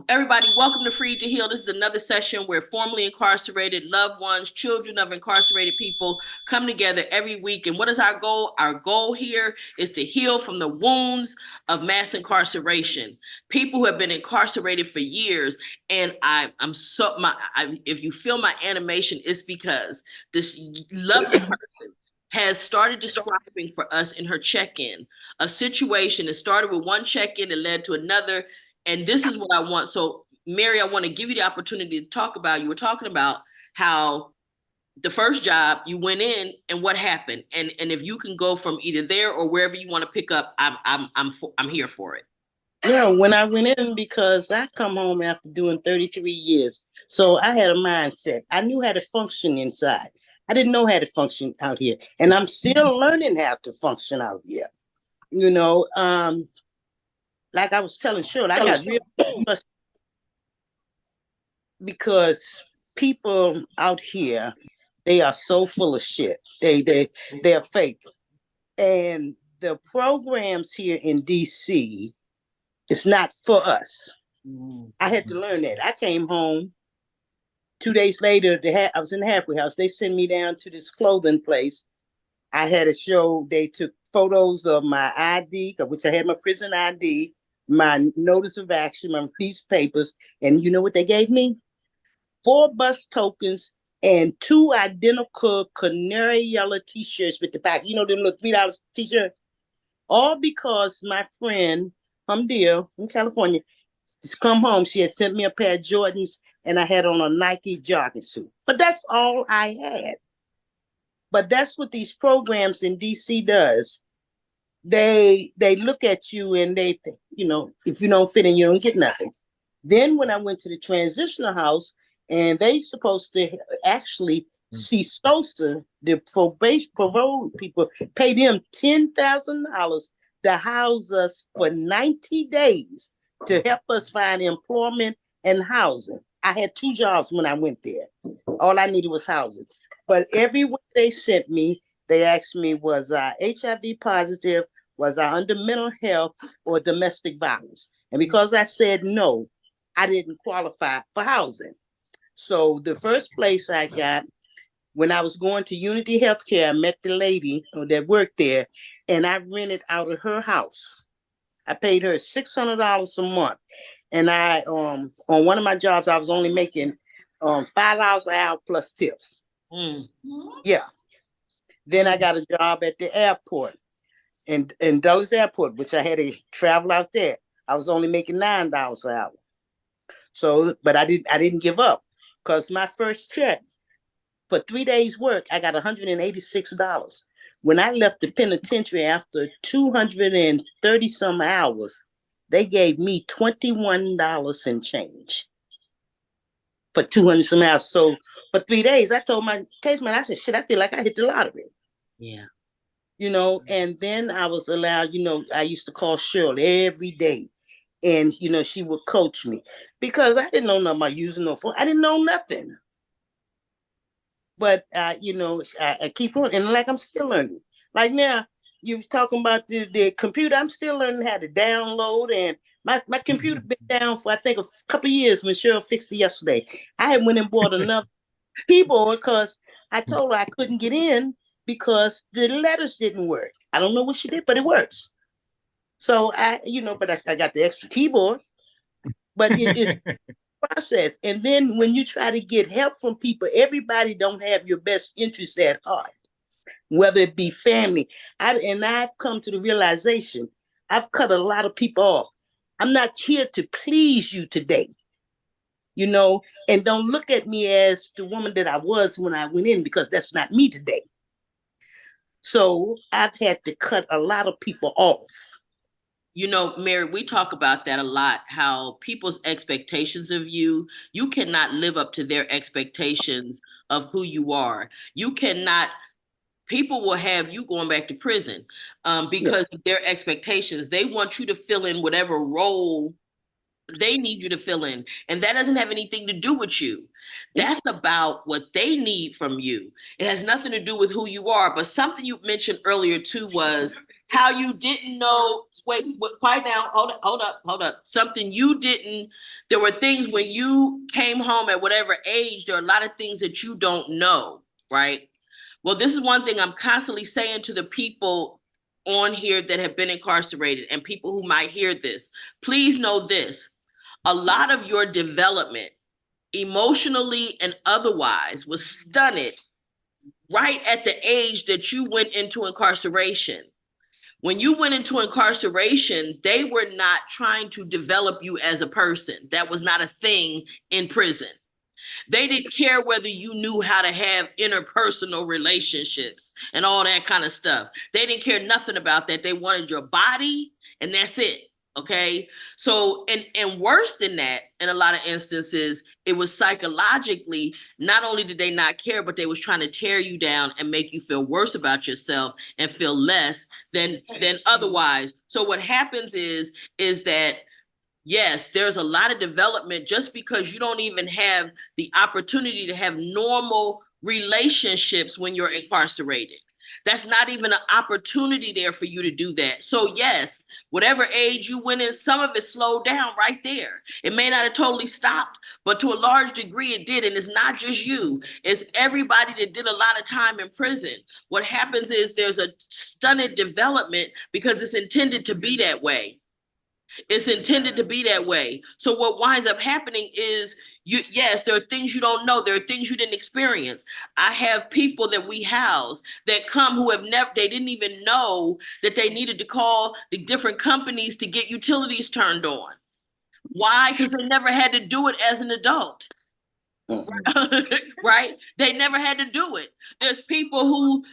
Everybody, welcome to Free to Heal. This is another session where formerly incarcerated loved ones, children of incarcerated people come together every week. And what is our goal? Our goal here is to heal from the wounds of mass incarceration. People who have been incarcerated for years. And if you feel my animation, it's because this lovely person has started describing for us in her check-in a situation that started with one check-in and led to another. And this is what I want. So, Mary, I want to give you the opportunity to talk about, you were talking about how the first job you went in and what happened. And if you can go from either there or wherever you want to pick up, I'm here for it. Yeah, when I went in, because I come home after doing 33 years. So I had a mindset. I knew how to function inside. I didn't know how to function out here. And I'm still learning how to function out here. You know, like I was telling Shirley, I got real frustrated because people out here, they are so full of shit. They're fake. And the programs here in DC, it's not for us. I had to learn that. I came home 2 days later. I was in the halfway house. They sent me down to this clothing place. I had a show. They took photos of my ID, which I had my prison ID, my notice of action, my police papers. And you know what they gave me? 4 bus tokens and 2 identical canary yellow t-shirts with the back. You know, them little $3 t-shirts? All because my friend, Humdeal from California, just come home. She had sent me a pair of Jordans and I had on a Nike jogging suit. But that's all I had. But that's what these programs in DC does. They look at you and they, if you don't fit in, you don't get nothing. Then when I went to the transitional house, and they supposed to actually see Sosa, the parole people, pay them $10,000 to house us for 90 days to help us find employment and housing. I had 2 jobs when I went there. All I needed was housing. But everywhere they sent me, they asked me, was I HIV positive? Was I under mental health or domestic violence? And because I said no, I didn't qualify for housing. So the first place I got, when I was going to Unity Healthcare, I met the lady that worked there, and I rented out of her house. I paid her $600 a month. And I, on one of my jobs, I was only making $5 an hour plus tips. Yeah. Then I got a job at the airport, in Dulles Airport, which I had to travel out there. I was only making $9 an hour. So, but I didn't give up, because my first check for 3 days work, I got $186. When I left the penitentiary after 230 some hours, they gave me $21 and change for 200 some hours. So for 3 days, I told my caseman, I said, shit, I feel like I hit the lottery. Yeah. And then I was allowed, I used to call Shirley every day. And, she would coach me because I didn't know nothing about using no phone. I didn't know nothing. But, I keep on. And like, I'm still learning. Like now, you was talking about the computer. I'm still learning how to download. And my computer been down for, I think, a couple of years when Cheryl fixed it yesterday. I had went and bought another keyboard because I told her I couldn't get in because the letters didn't work. I don't know what she did, but it works. So I got the extra keyboard, but it's a process. And then when you try to get help from people, everybody don't have your best interests at heart, whether it be family. I've come to the realization, I've cut a lot of people off. I'm not here to please you today, and don't look at me as the woman that I was when I went in, because that's not me today. So I've had to cut a lot of people off. Mary, we talk about that a lot, how people's expectations of you cannot live up to their expectations of who you are. People will have you going back to prison because of their expectations. They want you to fill in whatever role they need you to fill in. And that doesn't have anything to do with you. That's about what they need from you. It has nothing to do with who you are. But something you mentioned earlier too was how you didn't know, quiet now, hold up. Something you didn't, there were things when you came home at whatever age, there are a lot of things that you don't know, right? Well, this is one thing I'm constantly saying to the people on here that have been incarcerated and people who might hear this. Please know this. A lot of your development, emotionally and otherwise, was stunted right at the age that you went into incarceration. When you went into incarceration, they were not trying to develop you as a person. That was not a thing in prison. They didn't care whether you knew how to have interpersonal relationships and all that kind of stuff. They didn't care nothing about that. They wanted your body, and that's it. Okay. So, and worse than that, in a lot of instances, it was psychologically, not only did they not care, but they was trying to tear you down and make you feel worse about yourself and feel less than otherwise. So what happens is that yes, there's a lot of development just because you don't even have the opportunity to have normal relationships when you're incarcerated. That's not even an opportunity there for you to do that. So yes, whatever age you went in, some of it slowed down right there. It may not have totally stopped, but to a large degree it did. And it's not just you, it's everybody that did a lot of time in prison. What happens is there's a stunted development because it's intended to be that way. It's intended to be that way. So what winds up happening is yes, there are things you don't know. There are things you didn't experience. I have people that we house that come who have never, they didn't even know that they needed to call the different companies to get utilities turned on. Why? Because they never had to do it as an adult. Right? They never had to do it. There's people who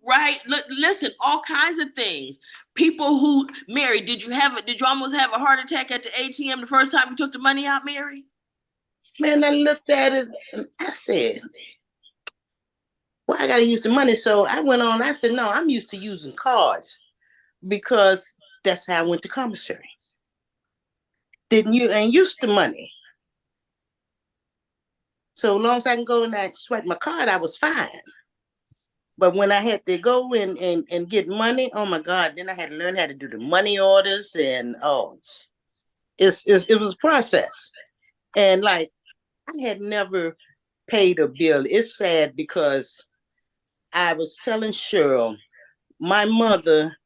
right? Listen, all kinds of things. People who, Mary, did you almost have a heart attack at the ATM the first time you took the money out, Mary? Man, I looked at it and I said, well, I got to use the money. So I went on, I said, no, I'm used to using cards because that's how I went to commissary. Didn't you? And used to money. So long as I can go and I swipe my card, I was fine. But when I had to go and get money, oh my God, then I had to learn how to do the money orders and it was a process. And like I had never paid a bill. It's sad because I was telling Cheryl, my mother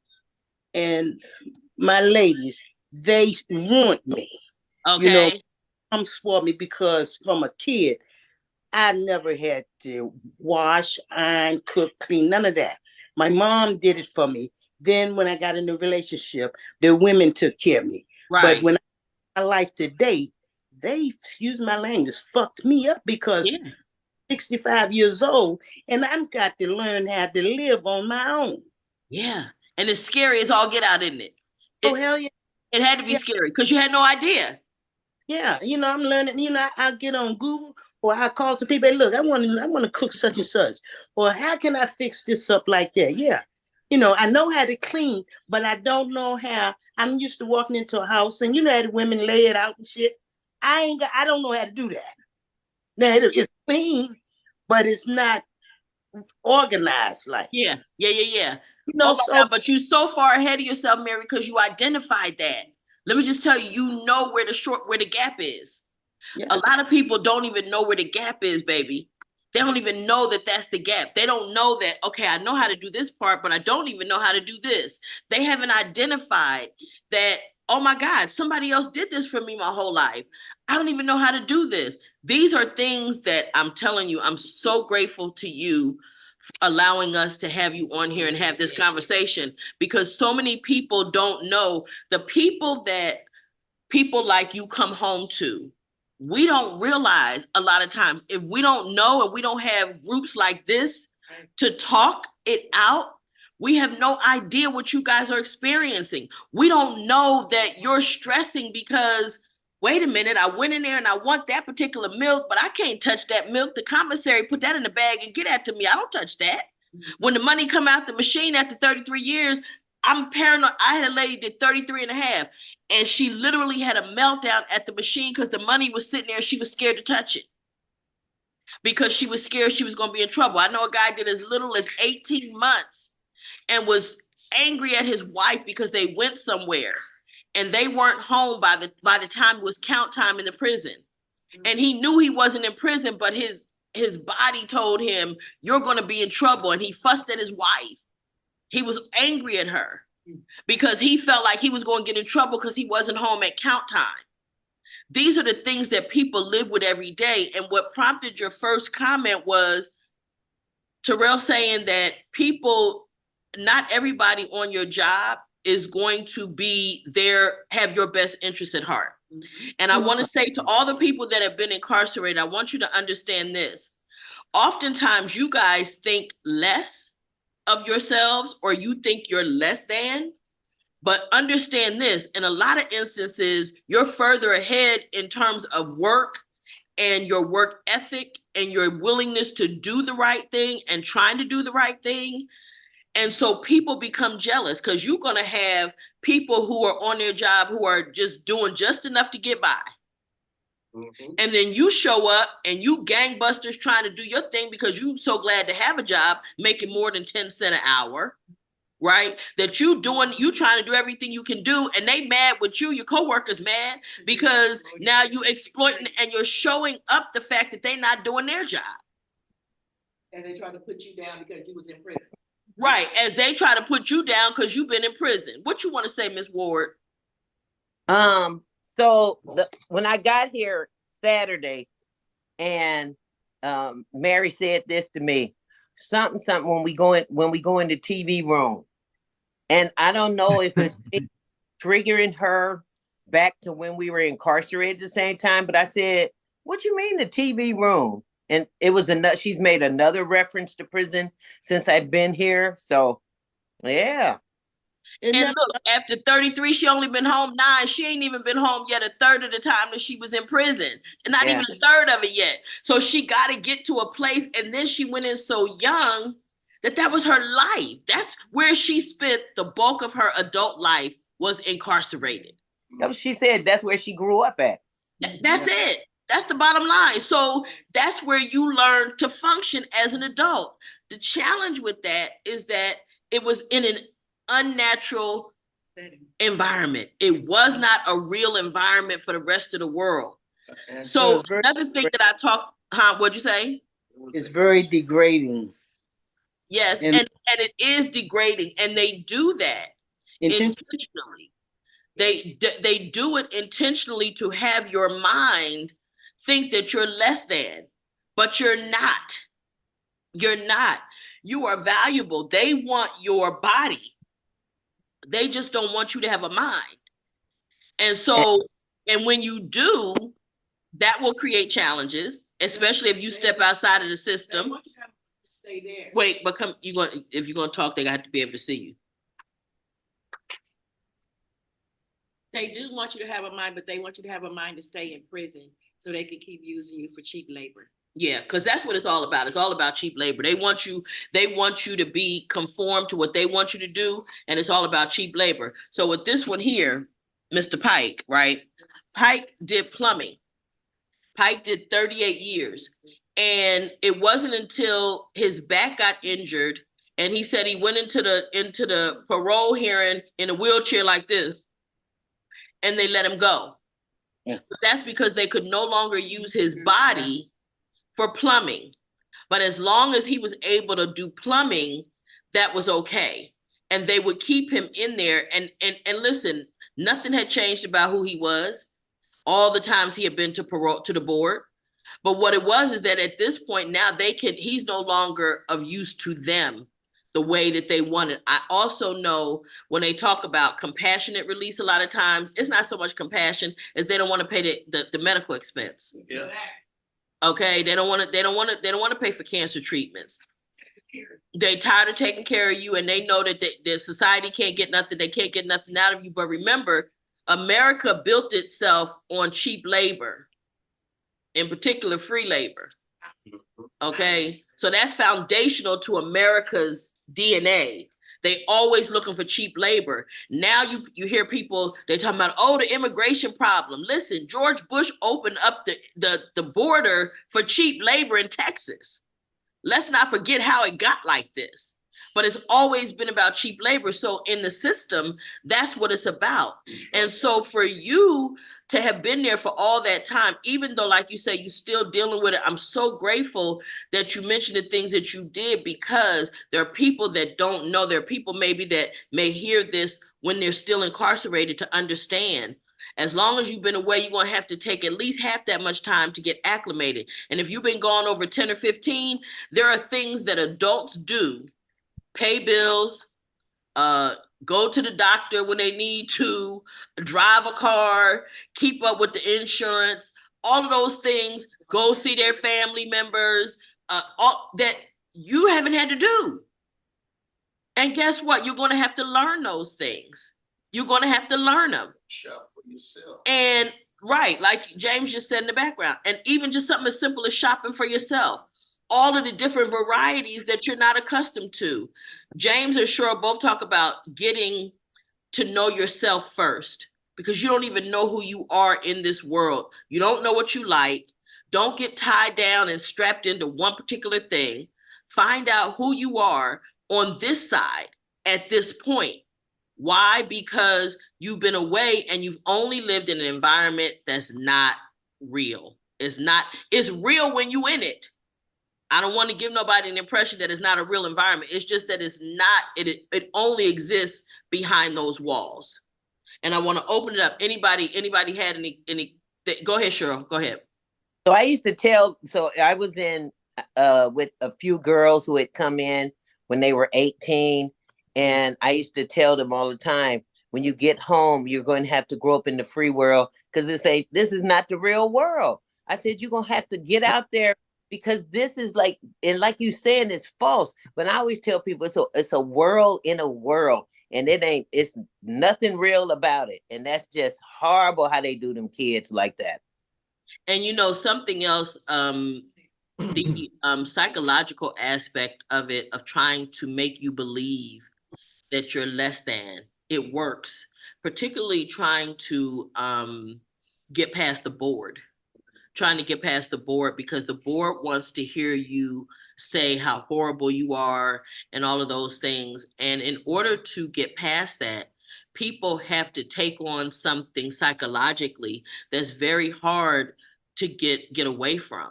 and my ladies, they ruined me. Okay. You know, I'm spoiled me because from a kid, I never had to wash, iron, cook, clean, none of that. My mom did it for me. Then when I got in a relationship, the women took care of me. Right. But when my life today, they, excuse my language, fucked me up because 65 years old and I've got to learn how to live on my own. Yeah. And it's scary as all get out, isn't it? Oh, hell yeah. It had to be scary because you had no idea. Yeah, I'm learning, I'll get on Google or I'll call some people, hey, look, I want to cook such and such. Or how can I fix this up like that? Yeah. I know how to clean, but I don't know how. I'm used to walking into a house and how the women lay it out and shit. I don't know how to do that. Now it's clean, but it's not organized like. Yeah. Oh my So God, but you so far ahead of yourself, Mary, because you identified that. Let me just tell you, you know where the gap is. Yeah. A lot of people don't even know where the gap is, baby. They don't even know that that's the gap. They don't know that, okay, I know how to do this part, but I don't even know how to do this. They haven't identified that, oh my God, somebody else did this for me my whole life. I don't even know how to do this. These are things that I'm telling you, I'm so grateful to you allowing us to have you on here and have this conversation, because so many people don't know. The people that people like you come home to, we don't realize a lot of times, if we don't know and we don't have groups like this to talk it out, we have no idea what you guys are experiencing. We don't know that you're stressing because, wait a minute, I went in there and I want that particular milk, but I can't touch that milk. The commissary put that in the bag and get that to me. I don't touch that. When the money come out the machine after 33 years, I'm paranoid. I had a lady did 33 and a half, and she literally had a meltdown at the machine because the money was sitting there and she was scared to touch it because she was scared she was going to be in trouble. I know a guy did as little as 18 months and was angry at his wife because they went somewhere and they weren't home by the time it was count time in the prison. And he knew he wasn't in prison, but his body told him, you're going to be in trouble. And he fussed at his wife. He was angry at her because he felt like he was going to get in trouble because he wasn't home at count time. These are the things that people live with every day. And what prompted your first comment was Terrell saying that people, not everybody on your job is going to be there, have your best interest at heart. And I want to say to all the people that have been incarcerated, I want you to understand this. Oftentimes you guys think less of yourselves or you think you're less than, but understand this, in a lot of instances, you're further ahead in terms of work and your work ethic and your willingness to do the right thing and trying to do the right thing. And so people become jealous because you're going to have people who are on their job who are just doing just enough to get by. Mm-hmm. And then you show up and you gangbusters trying to do your thing because you're so glad to have a job making more than 10 cents an hour, right? That you trying to do everything you can do, and they mad with you, your coworkers mad because now you exploiting and you're showing up the fact that they're not doing their job. And they try to put you down because you was in prison. Right, as they try to put you down because you've been in prison. What you want to say, Ms. Ward? So when I got here Saturday, and Mary said this to me, something when we go in the TV room, and I don't know if it's triggering her back to when we were incarcerated at the same time, but I said, "What you mean the TV room?" And it was she's made another reference to prison since I've been here. So, yeah. And look, after 33, she only been home 9. She ain't even been home yet a third of the time that she was in prison. And not even a third of it yet. So she got to get to a place. And then she went in so young that was her life. That's where she spent the bulk of her adult life, was incarcerated. She said that's where she grew up at. That's it. That's the bottom line. So that's where you learn to function as an adult. The challenge with that is that it was in an unnatural environment. It was not a real environment for the rest of the world. So another thing that what'd you say? It's very degrading. Yes, and it is degrading, and they do that intentionally. They do it intentionally to have your mind think that you're less than, but you're not. You're not. You are valuable. They want your body. They just don't want you to have a mind. And so, and when you do, that will create challenges, especially if you step outside of the system. Stay there. Wait, but if you're gonna talk, they got to be able to see you. They do want you to have a mind, but they want you to have a mind to stay in prison so they can keep using you for cheap labor. Yeah, because that's what it's all about. It's all about cheap labor. They want you to be conformed to what they want you to do, and it's all about cheap labor. So with this one here, Mr. Pike, right? Pike did plumbing. Pike did 38 years. And it wasn't until his back got injured and he said he went into the parole hearing in a wheelchair like this, and they let him go. Yeah. But that's because they could no longer use his body for plumbing. But as long as he was able to do plumbing, that was okay. And they would keep him in there. And listen, nothing had changed about who he was. All the times he had been to the board. But what it was is that at this point now he's no longer of use to them the way that they wanted. I also know when they talk about compassionate release, a lot of times it's not so much compassion as they don't want to pay the medical expense. Yeah. Okay. They don't want to pay for cancer treatments. They're tired of taking care of you, and they know that the society can't get nothing. They can't get nothing out of you. But remember, America built itself on cheap labor, in particular free labor. Okay, so that's foundational to America's DNA. They always looking for cheap labor. Now you hear people, they talking about, the immigration problem. Listen, George Bush opened up the border for cheap labor in Texas. Let's not forget how it got like this. but it's always been about cheap labor. So in the system, that's what it's about. And so for you to have been there for all that time, even though, like you say, you're still dealing with it, I'm so grateful that you mentioned the things that you did, because there are people that don't know. There are people maybe that may hear this when they're still incarcerated to understand. As long as you've been away, you're going to have to take at least half that much time to get acclimated. And if you've been gone over 10 or 15, there are things that adults do: pay bills, go to the doctor when they need to, drive a car, keep up with the insurance, all of those things, go see their family members, all that you haven't had to do. And guess what? You're going to have to learn those things. You're going to have to learn them. Shop for yourself. And right, like James just said in the background, and even just something as simple as shopping for yourself. All of the different varieties that you're not accustomed to. James and Cheryl both talk about getting to know yourself first, because you don't even know who you are in this world. You don't know what you like. Don't get tied down and strapped into one particular thing. Find out who you are on this side at this point. Why? Because you've been away and you've only lived in an environment that's not real. It's real when you in it. I don't want to give nobody an impression that it's not a real environment. It's just that it's not, it only exists behind those walls. And I want to open it up. Anybody had any, go ahead, Cheryl, go ahead. So I used to tell, so I was in with a few girls who had come in when they were 18. And I used to tell them all the time, when you get home, you're going to have to grow up in the free world, because this is not the real world. I said, you're going to have to get out there, because this is like, and like you saying, it's false. But I always tell people it's a world in a world, and it's nothing real about it. And that's just horrible how they do them kids like that. And you know, something else, the psychological aspect of it, of trying to make you believe that you're less than, it works, particularly trying to get past the board. Trying to get past the board, because the board wants to hear you say how horrible you are and all of those things. And in order to get past that, people have to take on something psychologically that's very hard to get away from.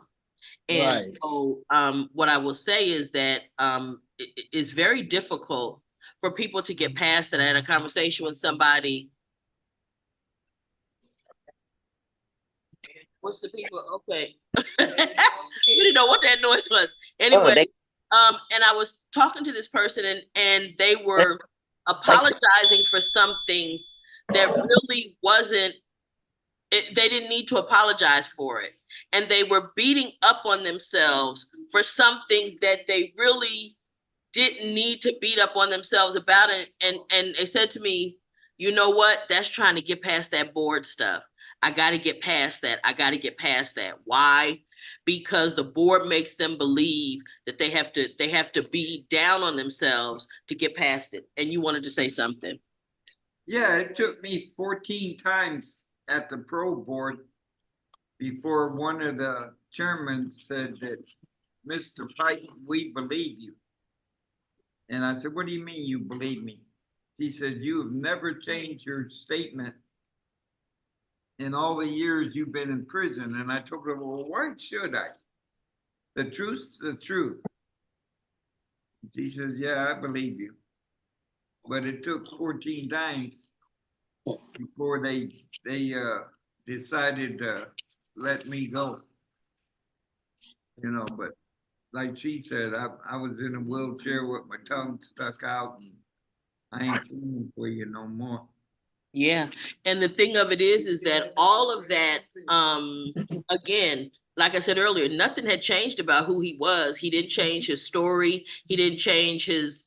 And Right. so what I will say is that it's very difficult for people to get past that. I had a conversation with somebody. What's the people? Okay. You didn't know what that noise was. Anyway, and I was talking to this person, and they were apologizing for something that really wasn't, they didn't need to apologize for it. And they were beating up on themselves for something that they really didn't need to beat up on themselves about it. And they said to me, you know what? That's trying to get past that board stuff. I got to get past that. I got to get past that. Why? Because the board makes them believe that they have to be down on themselves to get past it. And you wanted to say something. Yeah, it took me 14 times at the pro board before one of the chairmen said that, Mr. Pike, we believe you. And I said, what do you mean you believe me? He said, you have never changed your statement in all the years you've been in prison. And I told him, well, why should I? The truth's the truth. He says, yeah, I believe you. But it took 14 times before they decided to let me go. You know, but like she said, I was in a wheelchair with my tongue stuck out, and I ain't feeling for you no more. Yeah. And the thing of it is that all of that, again, like I said earlier, nothing had changed about who he was. He didn't change his story. He didn't change his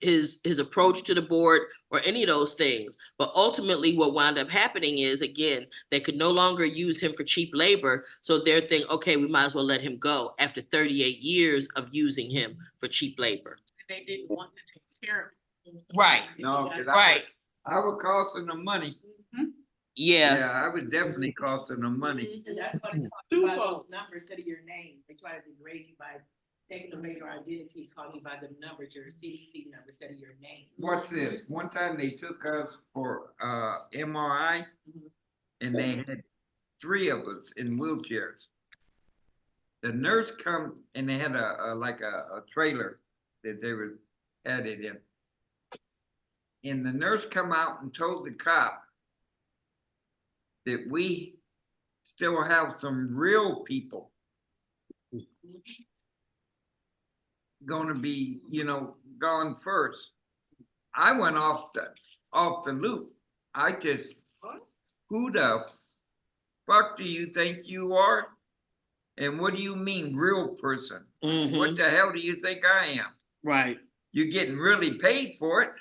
approach to the board or any of those things. But ultimately what wound up happening is, again, they could no longer use him for cheap labor. So they're thinking, okay, we might as well let him go after 38 years of using him for cheap labor. They didn't want to take care of him. Right. No, Right. I would cost them the money. Yeah. Yeah, I would definitely cost them the money. And that's what it costs by those numbers instead of your name. They try to degrade you by taking away your identity, calling you by the numbers, your CDC number instead of your name. What's this? One time they took us for MRI and they had 3 of us in wheelchairs. The nurse come and they had a trailer that they had it in. And the nurse come out and told the cop that we still have some real people gonna be, gone first. I went off the loop. I just, who the fuck do you think you are? And what do you mean real person? Mhm. What the hell do you think I am? Right. You're getting really paid for it.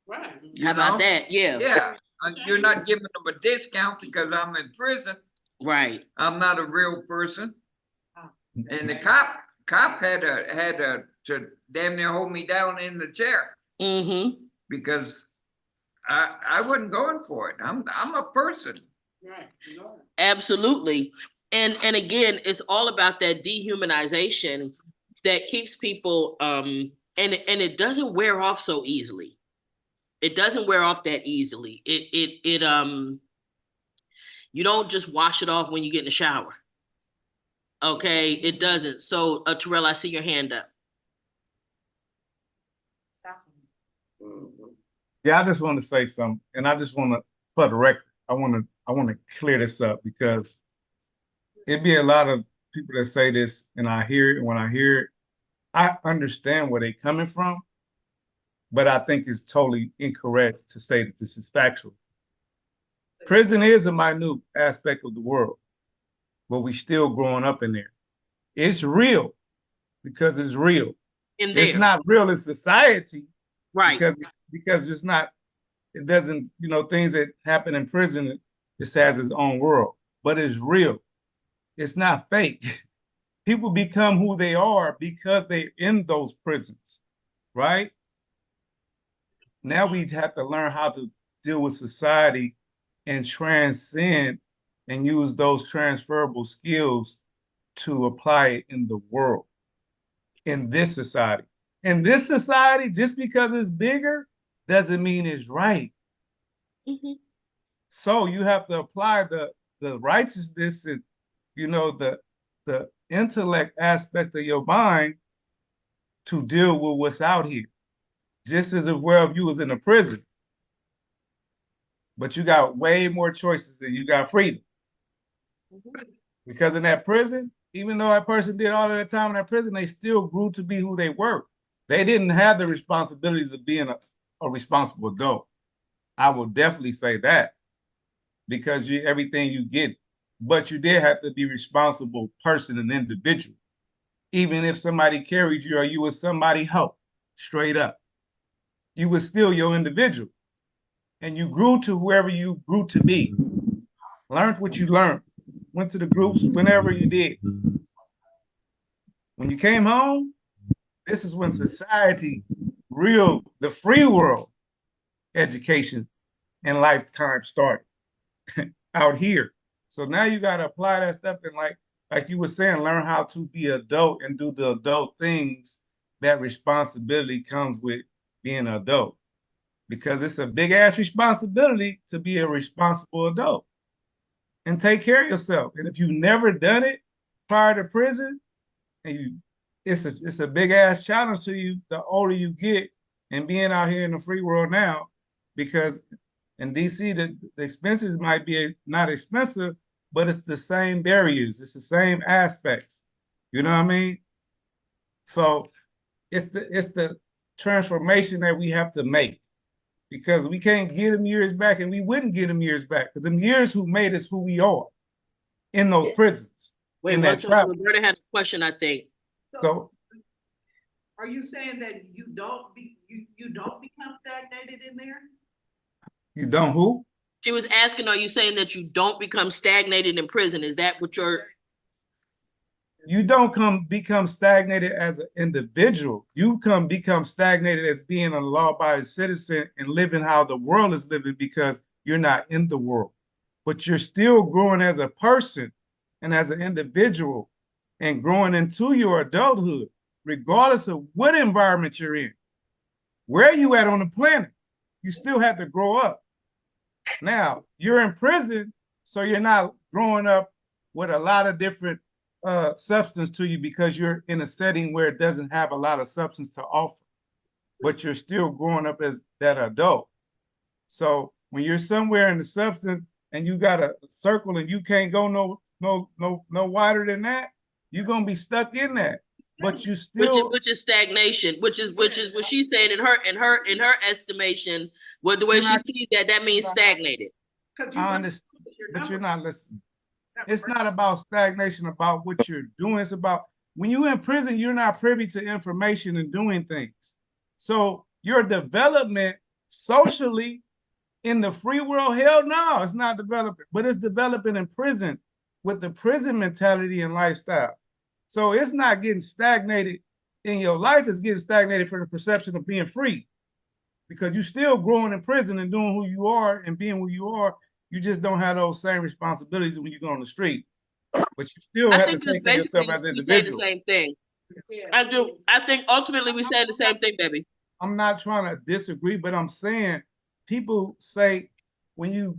Right. You How about know? that? Yeah. Yeah, you're not giving them a discount because I'm in prison. Right. I'm not a real person. And the cop had to damn near hold me down in the chair Mm-hmm. because I wasn't going for it. I'm a person. Right. You are. Absolutely. And again, it's all about that dehumanization that keeps people and it doesn't wear off so easily. It doesn't wear off that easily. It you don't just wash it off when you get in the shower. Okay, it doesn't. So Terrell, I see your hand up. Yeah, I just want to say something, and I just want to, for the record, I want to clear this up because it'd be a lot of people that say this, and I hear it. And when I hear it, I understand where they're coming from, but I think it's totally incorrect to say that this is factual. Prison is a minute aspect of the world, but we still growing up in there. It's real because it's real. In there. It's not real in society, Right. because it's not. It doesn't, things that happen in prison, it has its own world, but it's real. It's not fake. People become who they are because they're in those prisons, right? Now we have to learn how to deal with society and transcend and use those transferable skills to apply it in the world, in this society. In this society, just because it's bigger doesn't mean it's right. Mm-hmm. So you have to apply the righteousness and the intellect aspect of your mind to deal with what's out here. Just as if you was in a prison, but you got way more choices than you got freedom. Mm-hmm. Because in that prison, even though that person did all of that time in that prison, they still grew to be who they were. They didn't have the responsibilities of being a responsible adult. I will definitely say that because everything you get, but you did have to be responsible person and individual. Even if somebody carried you or you was somebody help, straight up, you was still your individual. And you grew to whoever you grew to be. Learned what you learned. Went to the groups whenever you did. When you came home, this is when society, the free world education and lifetime started out here. So now you got to apply that stuff and like you were saying, learn how to be adult and do the adult things. That responsibility comes with being an adult because it's a big ass responsibility to be a responsible adult and take care of yourself. And if you've never done it prior to prison, and it's a big ass challenge to you the older you get and being out here in the free world now, because in DC the expenses might be not expensive, but it's the same barriers, it's the same aspects. You know what I mean? So it's the transformation that we have to make because we can't get them years back, and we wouldn't get them years back because them years who made us who we are in those prisons. Wait, in one that second. travel. Roberta has a question, I think. So Are you saying that you don't become stagnated in there? you don't who? She was asking, are you saying that you don't become stagnated in prison? Is that what you're... You don't become stagnated as an individual. You become stagnated as being a law-abiding citizen and living how the world is living because you're not in the world. But you're still growing as a person and as an individual and growing into your adulthood, regardless of what environment you're in. Where you at on the planet, you still have to grow up. Now, you're in prison, so you're not growing up with a lot of different substance to you because you're in a setting where it doesn't have a lot of substance to offer, but you're still growing up as that adult. So when you're somewhere in the substance and you got a circle and you can't go no wider than that, you're gonna be stuck in that. But you still, which is stagnation, which is what she's saying in her estimation, with the way she sees that means stagnated. I understand, but you're not listening. It's not about stagnation, about what you're doing. It's about when you're in prison, you're not privy to information and doing things. So your development socially in the free world, hell no, it's not developing, but it's developing in prison with the prison mentality and lifestyle. So it's not getting stagnated in your life, it's getting stagnated from the perception of being free. Because you're still growing in prison and doing who you are and being who you are. You just don't have those same responsibilities when you go on the street. But you still have to take care of yourself as an individual. The same thing. Yeah. I do. I think ultimately we say the same thing, baby. I'm not trying to disagree, but I'm saying people say when you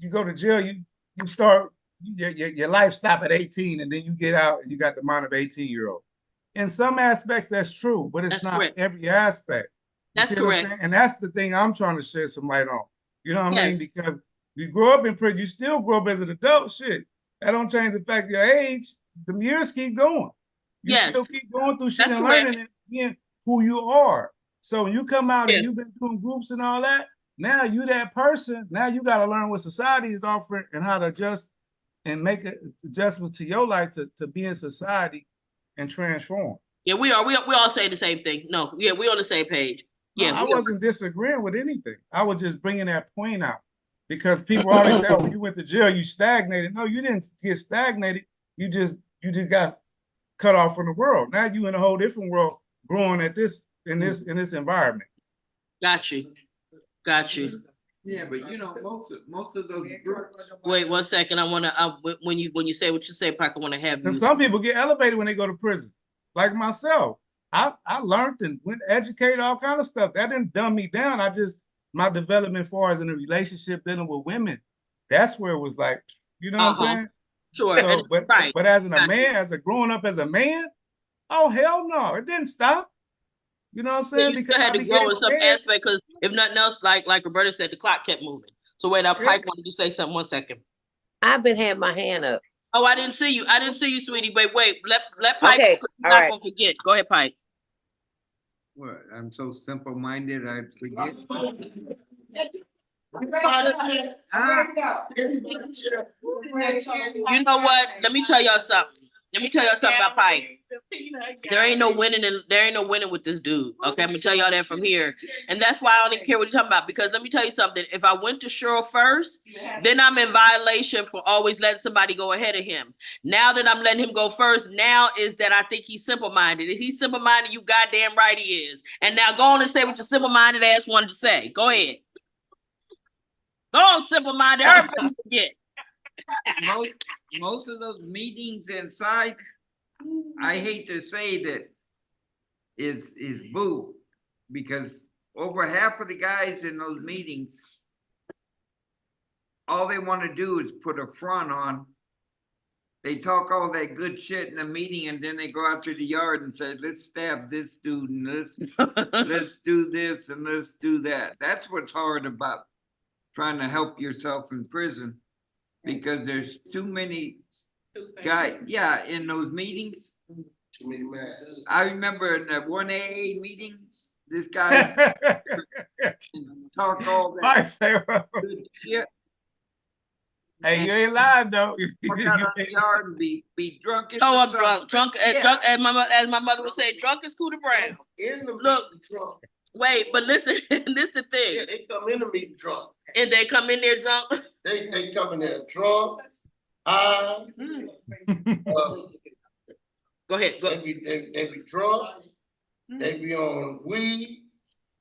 go to jail, you start your life stop at 18 and then you get out and you got the mind of 18-year-old. In some aspects, that's true, but it's not every aspect. That's correct. And that's the thing I'm trying to shed some light on. You know what I mean? Because you grow up in prison, you still grow up as an adult. Shit, that don't change the fact of your age. The years keep going. You still keep going through shit and learning and being who you are. So when you come out and you've been doing groups and all that, now you that person. Now you got to learn what society is offering and how to adjust and make adjustments to your life to be in society and transform. Yeah, we are. We all say the same thing. No, yeah, we're on the same page. Yeah, no, I wasn't disagreeing with anything. I was just bringing that point out because people always say, "Oh, when you went to jail, you stagnated." No, you didn't get stagnated. You just got cut off from the world. Now you in a whole different world, growing at this in this environment. Got you. Yeah, but you know, most of those groups. Wait 1 second. I want to. When you say what you say, Pac, I want to have you. And some people get elevated when they go to prison, like myself. I learned and went educated all kind of stuff. That didn't dumb me down. My development as far as in a relationship dealing with women, that's where it was like, you know what I'm saying? Sure. So, but as a man, as a growing up as a man, oh hell no, it didn't stop. You know what I'm saying? Because I had to grow in some aspect, because if nothing else, like Roberta said, the clock kept moving. So wait, Pike wanted to say something. 1 second. I've been having my hand up. Oh, I didn't see you, sweetie. Wait. Let Pike. Okay. You're not gonna forget. Go ahead, Pike. What? I'm so simple-minded, I forget. You know what? Let me tell y'all something. About Pike. There ain't no winning with this dude. Okay, I'm gonna tell y'all that from here. And that's why I don't even care what you're talking about. Because let me tell you something. If I went to Cheryl first, then I'm in violation for always letting somebody go ahead of him. Now that I'm letting him go first, now is that I think he's simple-minded. If he's simple-minded, you goddamn right he is. And now go on and say what your simple-minded ass wanted to say. Go ahead. Go on, simple-minded. Everybody forget. Most of those meetings inside, I hate to say that is boo, because over half of the guys in those meetings, all they want to do is put a front on. They talk all that good shit in the meeting, and then they go out to the yard and say, let's stab this dude and let's do this and let's do that. That's what's hard about trying to help yourself in prison, because there's too many guys, in those meetings. Too many masks. I remember in that one AA meeting, this guy talked all that good shit. Hey, you ain't lying though. Walk out on the yard and be drunk. Oh, I'm drunk. Drunk as my mother would say, drunk as Cooter Brown. Look, drunk. Wait, but listen, this is the thing. Yeah, they come in the meeting drunk. And they come in there drunk. They come in there drunk. Go ahead. Go. They be drunk. They be on weed.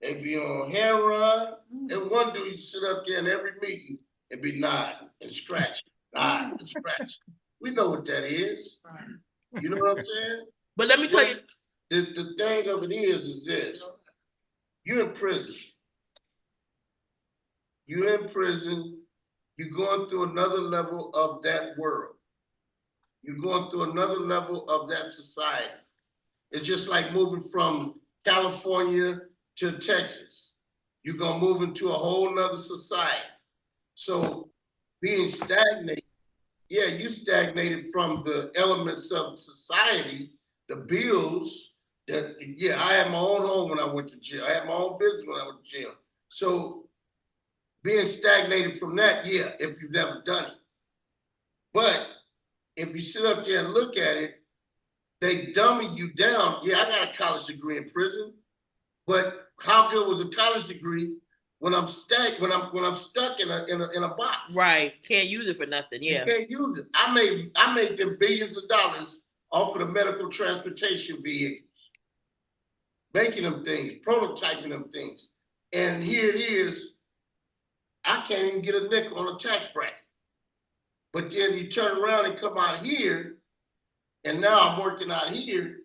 They be on heroin. And one dude sit up there in every meeting and be nodding and scratching, nodding and scratching. We know what that is. You know what I'm saying? But let me tell you, The thing of it is this. You're in prison. You're in prison. You're going through another level of that world. You're going through another level of that society. It's just like moving from California to Texas. You're going to move into a whole nother society. So being stagnated, yeah, you stagnated from the elements of society, the bills that, yeah, I had my own home when I went to jail. I had my own business when I went to jail. So being stagnated from that, yeah, if you've never done it. But if you sit up there and look at it, they dummy you down. Yeah, I got a college degree in prison, but how good was a college degree when I'm stuck in a box? right? Can't use it for nothing. You Yeah. can't use it. I made them billions of dollars off of the medical transportation vehicles, making them things, prototyping them things, and here it is. I can't even get a nickel on a tax bracket. But then you turn around and come out here, and now I'm working out here,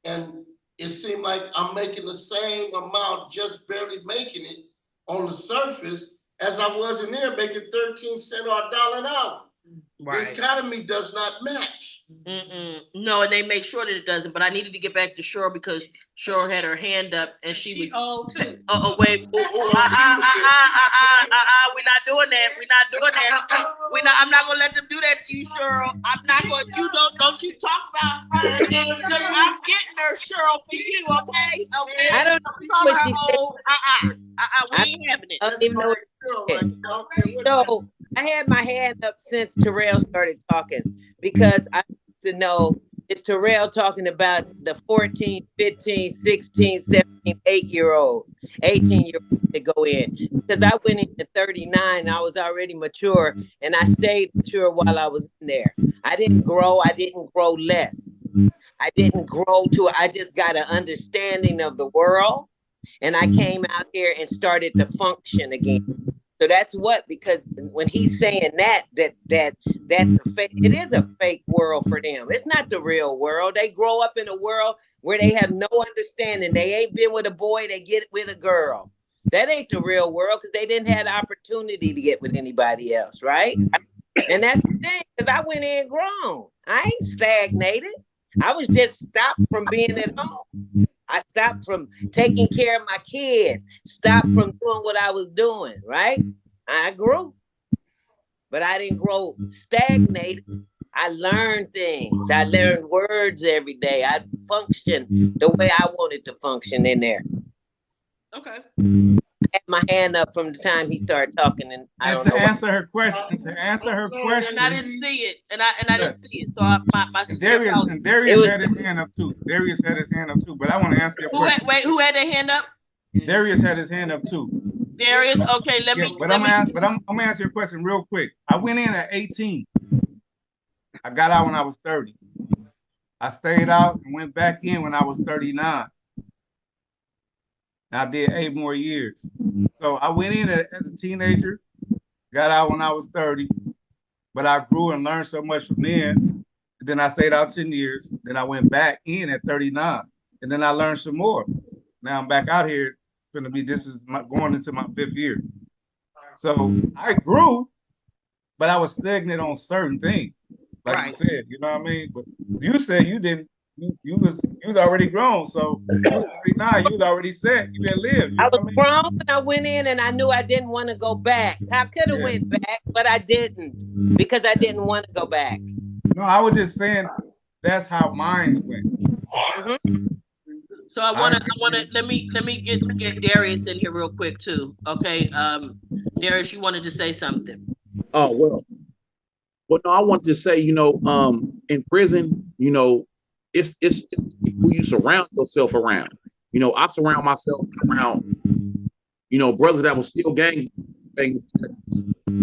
and it seemed like I'm making the same amount, just barely making it on the surface as I was in there making 13 cents or $1 an hour. The economy does not match. No, and they make sure that it doesn't. But I needed to get back to Cheryl because Cheryl had her hand up and she was. old too. Wait. We're not doing that. We're not doing that. I'm not gonna let them do that to you, Cheryl. I'm not going. You don't you talk about her. I'm getting her, Cheryl, for you. Okay. Okay. I don't know what she said. We ain't having it. I don't even know what she said. So I had my hand up since Terrell started talking because I need to know, is Terrell talking about the 14, 15, 16, 17, 8-year-olds, 18-year-olds that go in? Because I went in at 39, I was already mature, and I stayed mature while I was in there. I didn't grow less. I didn't grow I just got an understanding of the world, and I came out here and started to function again. So that's because when he's saying that's a fake, it is a fake world for them. It's not the real world. They grow up in a world where they have no understanding. They ain't been with a boy, they get with a girl. That ain't the real world because they didn't have the opportunity to get with anybody else, right? And that's the thing, because I went in grown. I ain't stagnated. I was just stopped from being at home. I stopped from taking care of my kids, stopped from doing what I was doing, right? I grew, but I didn't grow stagnated. I learned things. I learned words every day. I functioned the way I wanted to function in there. Okay. I had my hand up from the time he started talking, and I don't know. Answer her question. And I didn't see it, and I didn't see it. So my Darius had his hand up too. But I want to answer your question. Who had their hand up? Darius had his hand up too. Darius, okay, I'm gonna answer your question real quick. I went in at 18. I got out when I was 30. I stayed out and went back in when I was 39. I did 8 more years. So I went in as a teenager, got out when I was 30, but I grew and learned so much from then. Then I stayed out 10 years. Then I went back in at 39. And then I learned some more. Now I'm back out here. Going into my 5th year. So I grew, but I was stagnant on certain things. Like you said, you know what I mean? But you said you didn't. You was already grown, so you was 39. You was already set. You didn't live. I was grown when I went in, and I knew I didn't want to go back. I could have went back, but I didn't because I didn't want to go back. No, I was just saying that's how mine went. So I want to let me get Darius in here real quick too. Okay, Darius, you wanted to say something. Oh well, no, I wanted to say, in prison, it's who you surround yourself around. I surround myself around, brothers that was still gang at the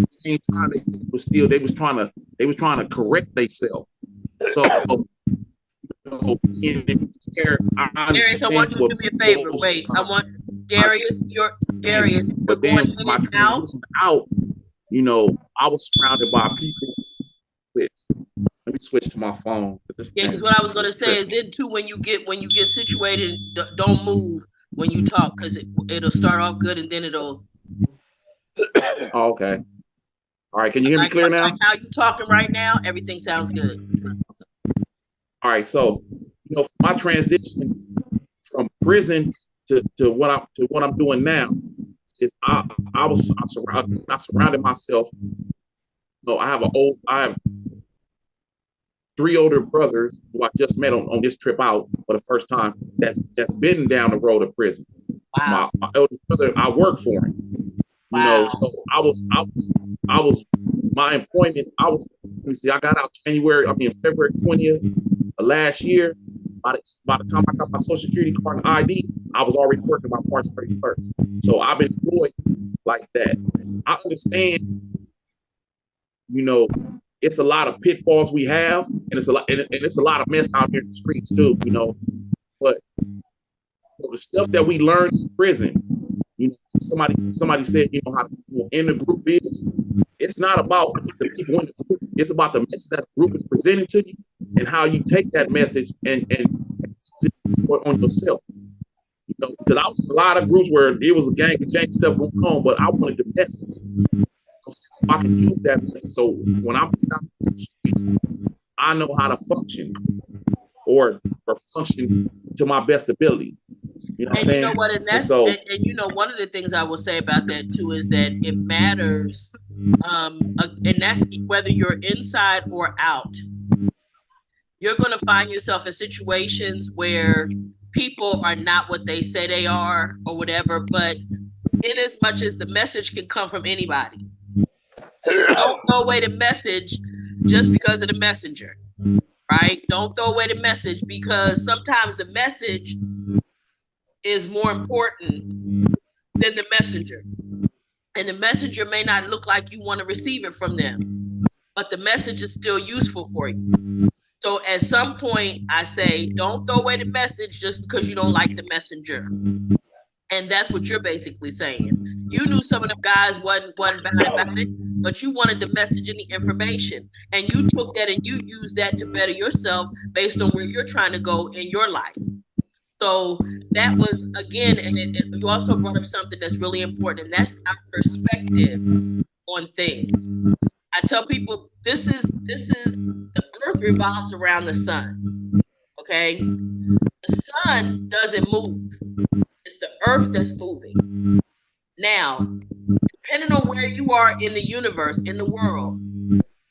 same time. They was trying to correct themselves. So Darius, I want you to do me a favor. Wait, I want Darius. Darius. But then my transition out, I was surrounded by people with Let me switch to my phone. Yeah, because what I was gonna say is then too, when you get situated, don't move when you talk, because it'll start off good and then it'll. Oh, okay. All right. Can you hear me clear now? Like how you talking right now, everything sounds good. All right. So, my transition from prison to what I'm doing now is I surrounded myself. I have 3 older brothers who I just met on this trip out for the first time. That's been down the road of prison. Wow. My eldest brother, I work for him. Wow. So I was my employment. Let me see. I got out February 20th of last year. By the time I got my Social Security card and ID, I was already working by March 31st. So I've been employed like that. I understand, it's a lot of pitfalls we have, and it's a lot of mess out here in the streets too, But the stuff that we learn in prison, somebody said, how in the group is. It's not about the people in the group. It's about the message that the group is presenting to you and how you take that message and on yourself. Because I was in a lot of groups where it was a gang of jank stuff going on, but I wanted the message. So I can use that message. So when I'm out in the streets, I know how to function or function to my best ability. You know what I'm saying? You know what, and that's and one of the things I will say about that too is that it matters, and that's whether you're inside or out. You're going to find yourself in situations where people are not what they say they are or whatever, but in as much as the message can come from anybody, don't throw away the message just because of the messenger, right? Don't throw away the message, because sometimes the message is more important than the messenger. And the messenger may not look like you want to receive it from them, but the message is still useful for you. So at some point, I say, don't throw away the message just because you don't like the messenger. And that's what you're basically saying. You knew some of them guys wasn't bad about it, but you wanted the message and the information. And you took that and you used that to better yourself based on where you're trying to go in your life. So that was, again, and you also brought up something that's really important, and that's our perspective on things. I tell people this is the earth revolves around the sun. Okay? The sun doesn't move. It's the earth that's moving. Now, depending on where you are in the universe, in the world,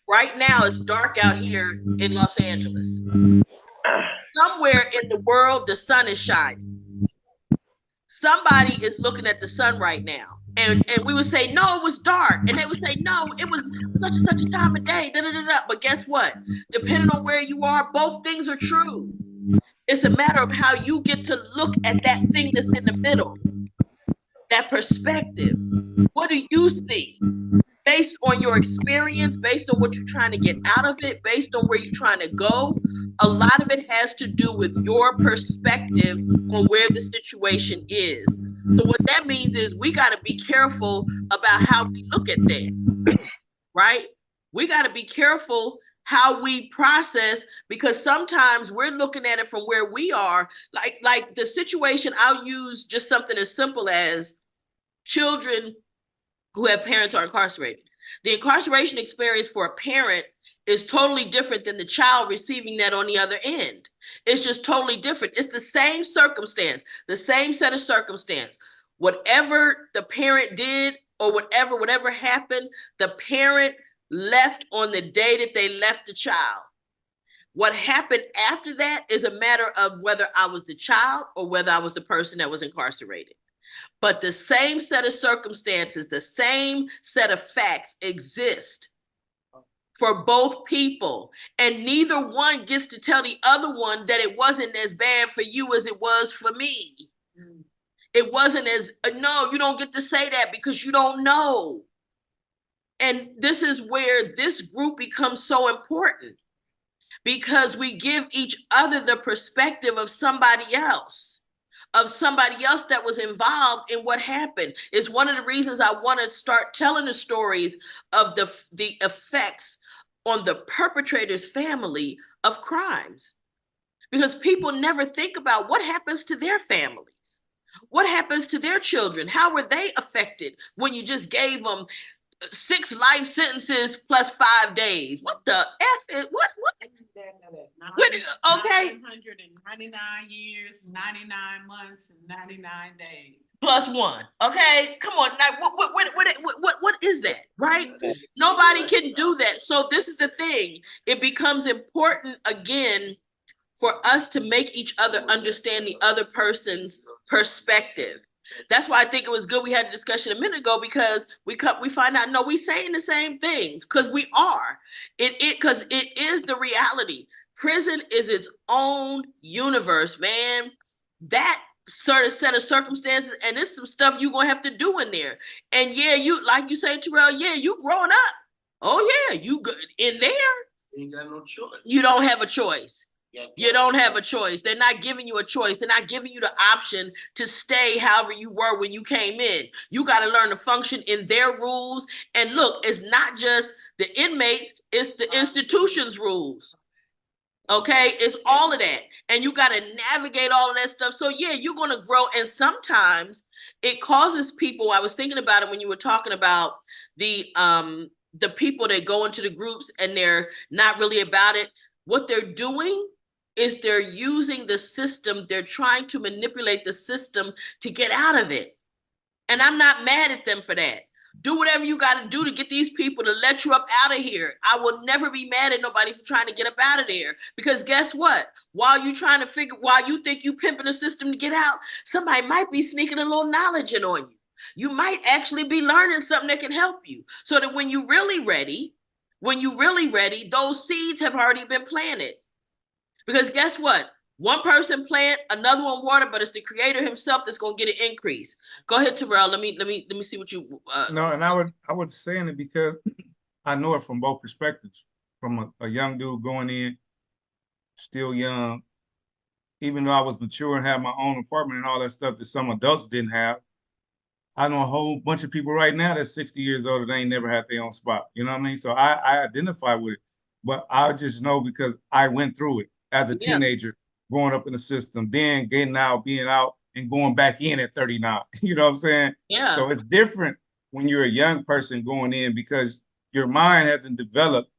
right now it's dark out here in Los Angeles. Somewhere in the world, the sun is shining. Somebody is looking at the sun right now. And we would say, no, it was dark. And they would say, no, it was such and such a time of day. But guess what? Depending on where you are, both things are true. It's a matter of how you get to look at that thing that's in the middle, that perspective. What do you see? Based on your experience, based on what you're trying to get out of it, based on where you're trying to go, a lot of it has to do with your perspective on where the situation is. So what that means is we got to be careful about how we look at things, right? We got to be careful how we process, because sometimes we're looking at it from where we are. Like the situation, I'll use just something as simple as children who have parents who are incarcerated. The incarceration experience for a parent is totally different than the child receiving that on the other end. It's just totally different. It's the same circumstance, the same set of circumstance. Whatever the parent did or whatever happened, the parent left on the day that they left the child. What happened after that is a matter of whether I was the child or whether I was the person that was incarcerated. But the same set of circumstances, the same set of facts exist for both people. And neither one gets to tell the other one that it wasn't as bad for you as it was for me. It wasn't no, you don't get to say that because you don't know. And this is where this group becomes so important, because we give each other the perspective of somebody else that was involved in what happened. It's one of the reasons I want to start telling the stories of the effects on the perpetrator's family of crimes, because people never think about what happens to their families. What happens to their children? How were they affected when you just gave them 6 life sentences plus 5 days? What the F is, what? Okay. 199 years, 99 months, and 99 days. Plus 1. Okay, come on. Now, what is that, right? Nobody can do that. So this is the thing. It becomes important again for us to make each other understand the other person's perspective. That's why I think it was good we had a discussion a minute ago, because we find out, no, we saying the same things, because we are. Because it is the reality. Prison is its own universe, man. That sort of set of circumstances, and there's some stuff you're gonna have to do in there. And yeah, you, like you say, Terrell, yeah, you growing up. Oh yeah, you in there. You ain't got no choice. You don't have a choice. Yeah. You don't have a choice. They're not giving you a choice. They're not giving you the option to stay however you were when you came in. You got to learn to function in their rules. And look, it's not just the inmates, it's the institution's rules. Okay, it's all of that. And you got to navigate all of that stuff. So yeah, you're going to grow. And sometimes it causes people, I was thinking about it when you were talking about the people that go into the groups and they're not really about it. What they're doing is they're using the system. They're trying to manipulate the system to get out of it. And I'm not mad at them for that. Do whatever you got to do to get these people to let you up out of here. I will never be mad at nobody for trying to get up out of there. Because guess what? While you think you pimping the system to get out, somebody might be sneaking a little knowledge in on you. You might actually be learning something that can help you. So that when you're really ready, those seeds have already been planted. Because guess what? One person plant, another one water, but it's the creator himself that's gonna get an increase. Go ahead, Terrell. Let me see what you. No, and I would say it because I know it from both perspectives. From a young dude going in, still young, even though I was mature and had my own apartment and all that stuff that some adults didn't have. I know a whole bunch of people right now that's 60 years old that ain't never had their own spot. You know what I mean? So I identify with it, but I just know because I went through it as a teenager, growing up in the system, then getting out, being out, and going back in at 39. You know what I'm saying? Yeah. So it's different when you're a young person going in because your mind hasn't developed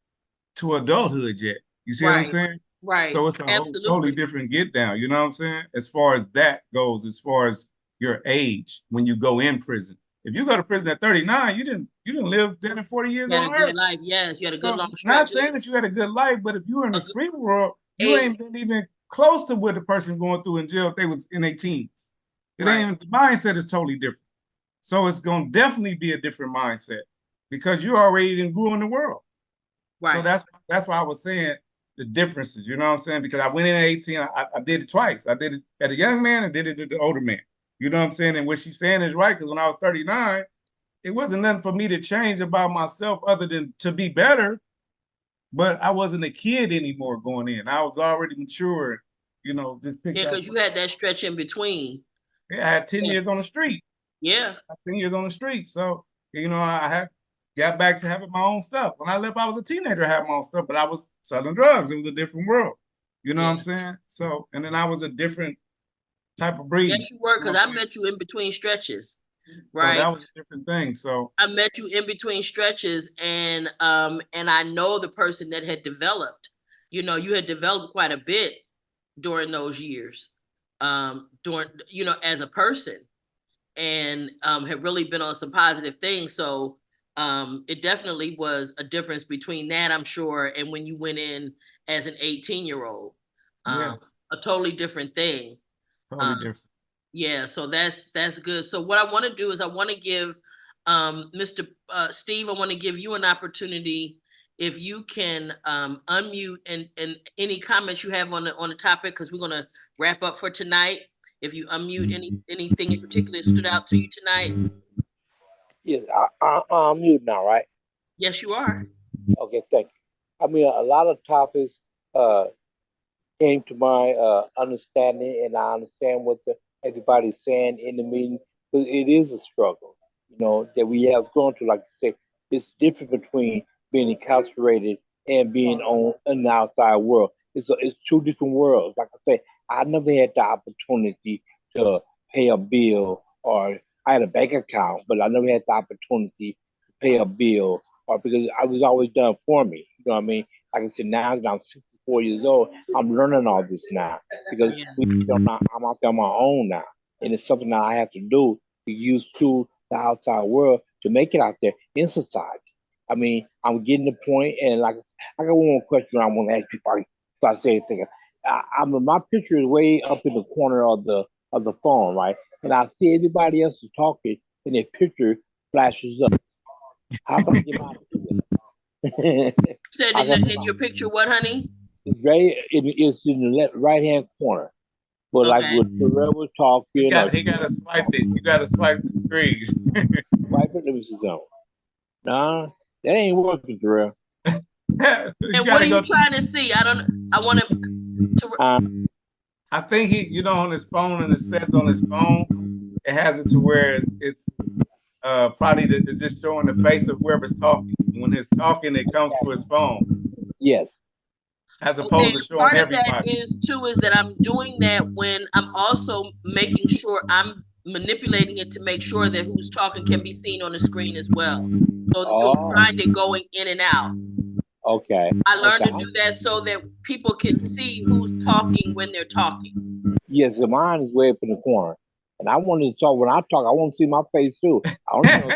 to adulthood yet. You see what I'm saying? Right. So it's a whole totally different get down. You know what I'm saying? As far as that goes, as far as your age when you go in prison. If you go to prison at 39, you didn't live 10 and 40 years on earth. You had a good life, yes. You had a good long stretch. Not saying that you had a good life, but if you were in the free world, you ain't been even close to what the person going through in jail if they was in their teens. It ain't, the mindset is totally different. So it's gonna definitely be a different mindset because you already grew in the world. Right. So that's why I was saying the differences, you know what I'm saying? Because I went in at 18, I did it twice. I did it at a young man and did it at the older man. You know what I'm saying? And what she's saying is right, because when I was 39, it wasn't nothing for me to change about myself other than to be better. But I wasn't a kid anymore going in. I was already mature, you know. Yeah, because you had that stretch in between. Yeah, I had 10 years on the street. Yeah. 10 years on the street. So, you know, I got back to having my own stuff. When I left, I was a teenager, I had my own stuff, but I was selling drugs. It was a different world. You know what I'm saying? So, and then I was a different type of breed. Yes, you were, because I met you in between stretches. Right. So that was a different thing. So I met you in between stretches, and I know the person that had developed. You know, you had developed quite a bit during those years, during, you know, as a person, and had really been on some positive things. So it definitely was a difference between that, I'm sure, and when you went in as an 18-year-old. A totally different thing. Totally different. Yeah, so that's good. So what I want to do is I want to give Mr. Steve, I want to give you an opportunity if you can unmute and any comments you have on the topic, because we're going to wrap up for tonight. If you unmute anything in particular stood out to you tonight. Yes, I'm mute now, right? Yes, you are. Okay, thank you. I mean, a lot of topics came to my understanding, and I understand what everybody's saying in the meeting. But it is a struggle, you know, that we have gone through. Like I say, it's different between being incarcerated and being on an outside world. It's two different worlds. Like I say, I never had the opportunity to pay a bill, or I had a bank account, but I never had the opportunity to pay a bill, or because I was always done for me. You know what I mean? Like I said, now that I'm 64 years old, I'm learning all this now because I'm out there on my own now, and it's something that I have to do to use to the outside world to make it out there in society. I mean, I'm getting the point, and like I got one more question I want to ask you before I say anything. My picture is way up in the corner of the phone, right? And I see everybody else is talking, and their picture flashes up. How can I get my picture? Said in your picture, what, honey? It's in the right hand corner. But like Okay. when Terrell was talking, He got to swipe it. You got to swipe the screen. swipe it, let me see something. Nah, that ain't working, Terrell. And what are you trying to see? I want to. I think he, you know, on his phone, and it says on his phone, it has it to where it's probably it's just showing the face of whoever's talking. When he's talking, it comes to his phone. Yes. As opposed to showing part everybody. Part of that is too is that I'm doing that when I'm also making sure I'm manipulating it to make sure that who's talking can be seen on the screen as well. So you'll find it going in and out. Okay. I learned to do that so that people can see who's talking when they're talking. Yes, mine is way up in the corner. And I wanted to talk, when I talk, I want to see my face too. I don't know.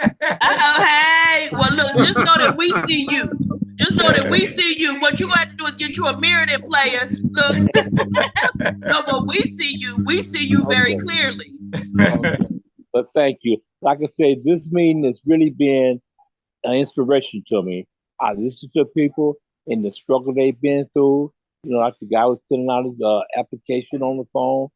Hey, well, look, just know that we see you. Just know that we see you. What you got to do is get you a mirror there, player. Look, no, but we see you very clearly. Okay. But thank you. Like I said, this meeting has really been an inspiration to me. I listen to people and the struggle they've been through. You know, like the guy was filling out his application on the phone,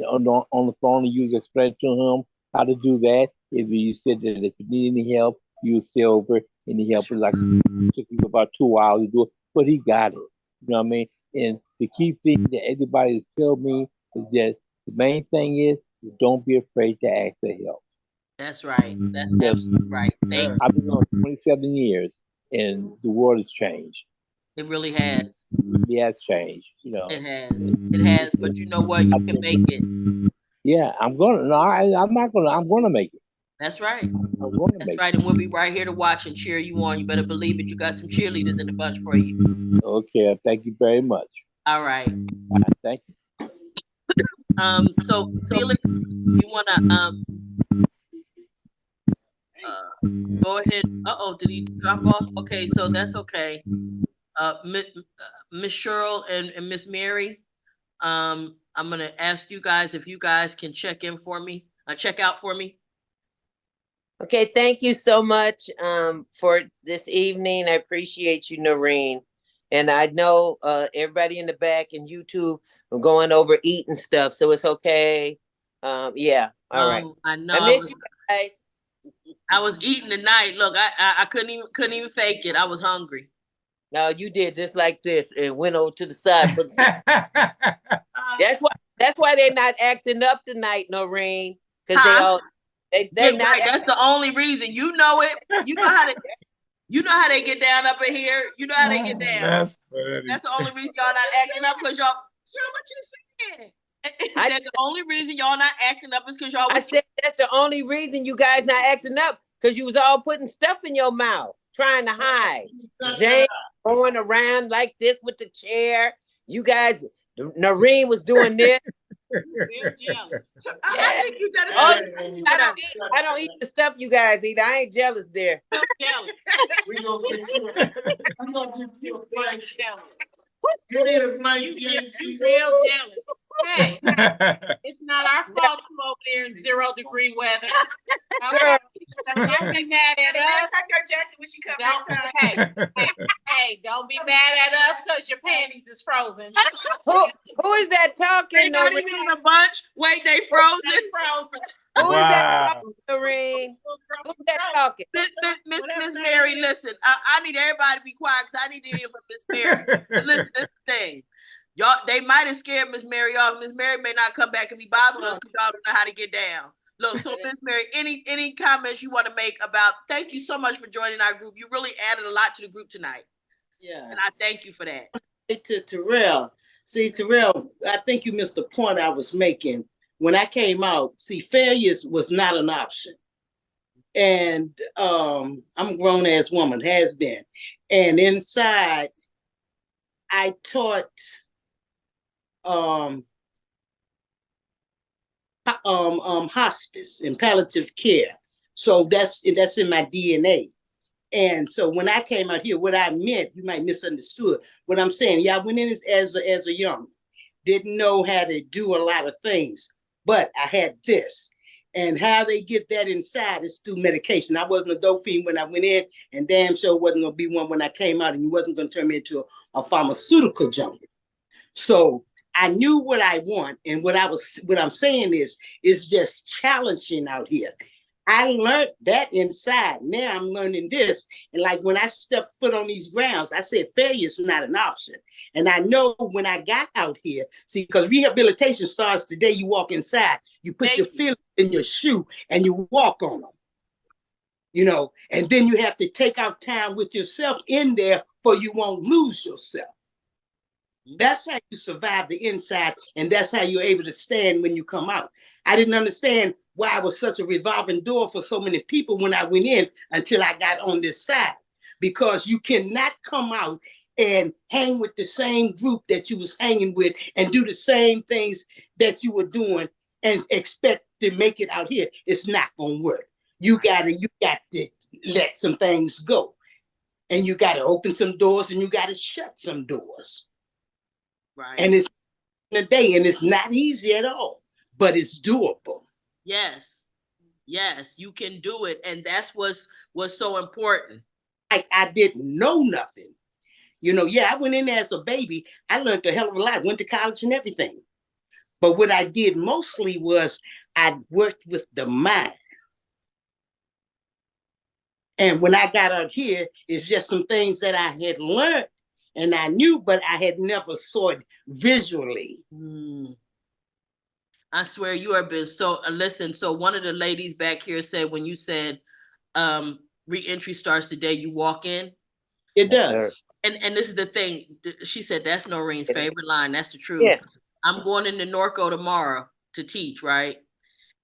on the phone, and you was explaining to him how to do that. If you said that if you need any help, you would stay over and he helped. Like it took him about 2 hours to do it, but he got it. You know what I mean? And the key thing that everybody has told me is that the main thing is don't be afraid to ask for help. That's right. That's absolutely right. I've been on 27 years, and the world has changed. It really has. It has changed, you know. It has. It has. But you know what? You can make it. Yeah, I'm gonna. No, I'm not gonna. I'm gonna make it. That's right. I'm gonna That's make right. it. And we'll be right here to watch and cheer you on. You better believe it. You got some cheerleaders in the bunch for you. Okay. Thank you very much. All right. Thank you. So Felix, you wanna go ahead. Did he drop off? Okay, so that's okay. Miss Cheryl and Miss Mary, I'm gonna ask you guys if you guys can check in for me, check out for me. Okay, thank you so much for this evening. I appreciate you, Noreen. And I know everybody in the back and YouTube are going over eating stuff, so it's okay. Yeah, all right. I know. I miss you guys. I was eating tonight. Look, I couldn't even fake it. I was hungry. No, you did just like this and went over to the side. That's why they're not acting up tonight, Noreen. Because they not. Right, that's the only reason. You know it. You know how they get down up in here. You know how they get down. That's funny. That's the only reason y'all not acting up, because y'all. What you saying? That's the only reason y'all not acting up is because y'all. I said that's the only reason you guys not acting up, because you was all putting stuff in your mouth, trying to hide. James going around like this with the chair. You guys, Noreen was doing this. I don't eat the stuff you guys eat. I ain't jealous there. I'm jealous. We're gonna give you a blank jealous. You need a blank jealous. You real jealous. Hey, it's not our fault you over there in 0-degree weather. Okay. Don't be mad at us. Take her jacket when she comes back. Hey, don't be mad at us because your panties is frozen. Who is that talking? Not even in a bunch. Wait, they frozen. Who is that talking, Noreen? Who's that talking? Miss Mary, listen. I need everybody to be quiet because I need to hear from Miss Mary. Listen, this is the thing. Y'all, they might have scared Miss Mary off. Miss Mary may not come back and be bothering us because y'all don't know how to get down. Look, so Miss Mary, any comments you want to make about? Thank you so much for joining our group. You really added a lot to the group tonight. Yeah. And I thank you for that. To Terrell. See, Terrell, I think you missed the point I was making. When I came out, see, failure was not an option. And I'm a grown ass woman, has been. And inside, I taught hospice and palliative care. So that's in my DNA. And so when I came out here, what I meant, you might misunderstood. What I'm saying, yeah, I went in as a young, didn't know how to do a lot of things, but I had this. And how they get that inside is through medication. I wasn't a dope fiend when I went in, and damn sure wasn't gonna be one when I came out, and you wasn't gonna turn me into a pharmaceutical junkie. So I knew what I want, and what I'm saying is just challenging out here. I learned that inside. Now I'm learning this. And like when I step foot on these grounds, I said failure is not an option. And I know when I got out here, see, because rehabilitation starts the day you walk inside. You put your feelings in your shoe and you walk on them. You know, and then you have to take out time with yourself in there for you won't lose yourself. That's how you survive the inside, and that's how you're able to stand when you come out. I didn't understand why it was such a revolving door for so many people when I went in until I got on this side, because you cannot come out and hang with the same group that you was hanging with and do the same things that you were doing and expect to make it out here. It's not gonna work. You got to let some things go, and you got to open some doors and you got to shut some doors. Right. And it's in a day, and it's not easy at all, but it's doable. Yes. Yes, you can do it. And that's what's so important. I didn't know nothing. You know, yeah, I went in there as a baby. I learned a hell of a lot, went to college and everything. But what I did mostly was I worked with the mind. And when I got out here, it's just some things that I had learned and I knew, but I had never saw it visually. I swear you have been so, listen, so one of the ladies back here said, when you said reentry starts the day you walk in. It does. And this is the thing, she said, that's Noreen's favorite line. That's the truth. Yeah. I'm going into Norco tomorrow to teach, right?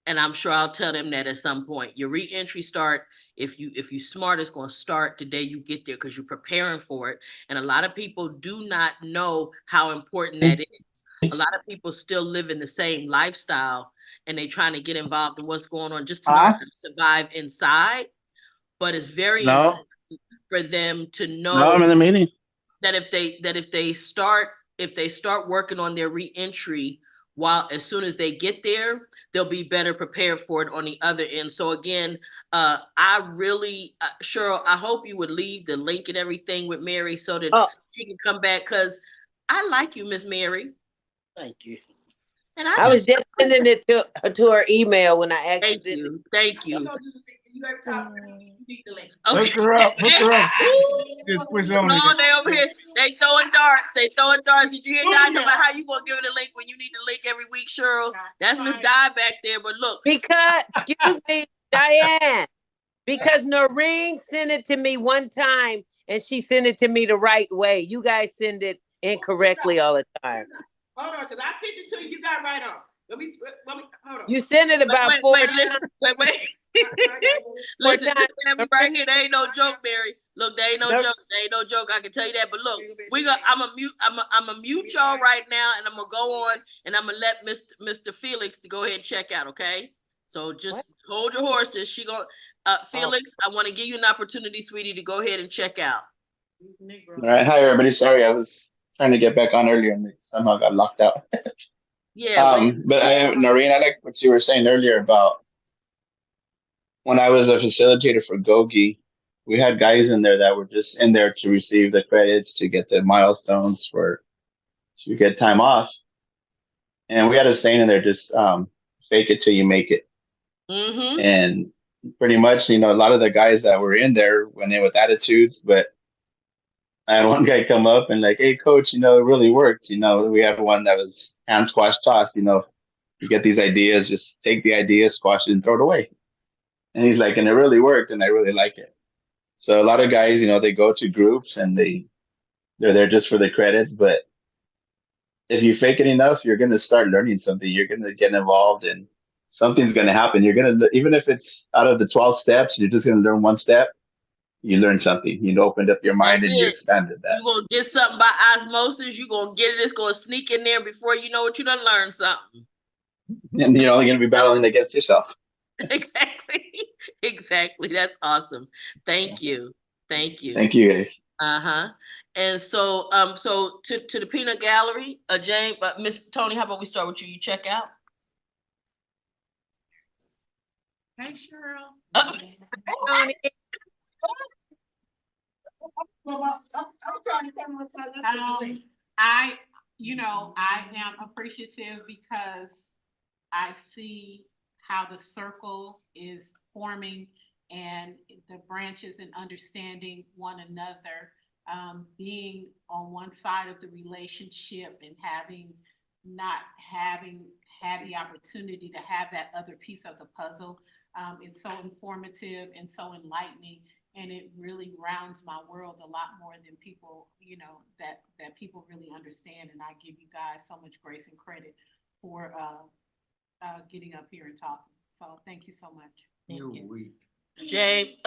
And I'm sure I'll tell them that at some point. Your reentry start, if you smart, it's going to start the day you get there, because you're preparing for it. And a lot of people do not know how important that is. A lot of people still live in the same lifestyle, and they trying to get involved in what's going on just to know how to survive inside. But it's very important for them to know I'm in the meeting. that if they start working on their reentry, as soon as they get there, they'll be better prepared for it on the other end. So again, I really, Cheryl, I hope you would leave the link and everything with Mary so that she can come back, because I like you, Miss Mary. Thank you. And I was just sending it to her email when I asked. Thank you. Thank you. Hook her up. Just push on it. They over here. They throwing darts. Did you hear Di about how you gonna give it a link when you need the link every week, Cheryl? That's Miss Di back there. But look, because excuse me, Diane, because Noreen sent it to me one time and she sent it to me the right way. You guys send it incorrectly all the time. Hold on, because I sent it to you. You got right on. Let me hold on. You sent it about four times. Wait. Listen, this right here, they ain't no joke, Mary. Look, they ain't no joke. They ain't no joke. I can tell you that. But look, I'm a mute y'all right now, and I'm gonna go on, and I'm gonna let Mr. Felix to go ahead and check out. Okay, so just hold your horses. She gonna Felix. I want to give you an opportunity, sweetie, to go ahead and check out. All right, hi everybody. Sorry, I was trying to get back on earlier and somehow got locked out. Yeah, but Noreen, I like what you were saying earlier about when I was a facilitator for Gogi. We had guys in there that were just in there to receive the credits, to get the milestones to get time off, and we had a saying in there, just fake it till you make it. Mm-hmm. And pretty much, a lot of the guys that were in there went in with attitudes, but I had one guy come up and like, hey, coach, it really worked. We had one that was hand squash toss. You get these ideas, just take the idea, squash it, and throw it away. And he's like, and it really worked, and I really like it. So a lot of guys, they go to groups and they They're there just for the credits, but if you fake it enough, you're going to start learning something. You're going to get involved and something's going to happen. You're going to, even if it's out of the 12 steps, you're just going to learn one step. You learn something. You opened up your mind and you expanded that. You're going to get something by osmosis. You're going to get it. It's going to sneak in there before you know it. You done learned something. And you're only going to be battling against yourself. Exactly. Exactly. That's awesome. Thank you. Thank you. Thank you, guys. Uh-huh. And so so to the peanut gallery, Jane, but Miss Tony, how about we start with you? You check out. Hey, Cheryl. I am appreciative because I see how the circle is forming and the branches and understanding one another, being on one side of the relationship and not having had the opportunity to have that other piece of the puzzle. It's so informative and so enlightening, and it really rounds my world a lot more than people, that people really understand. And I give you guys so much grace and credit for getting up here and talking. So thank you so much. You're weak. Jay.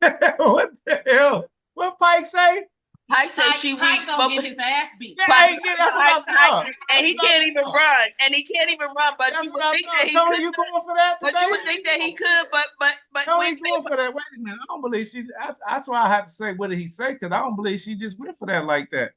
What the hell? What Pike say? Pike said she weak, but get his ass beat. Yeah, and he can't even run. But that's you would think that he Tony, could. you going for that today? But you would think that he could. But Tony going for that. Wait a minute. I don't believe she. That's why I have to say what did he say? Because I don't believe she just went for that like that.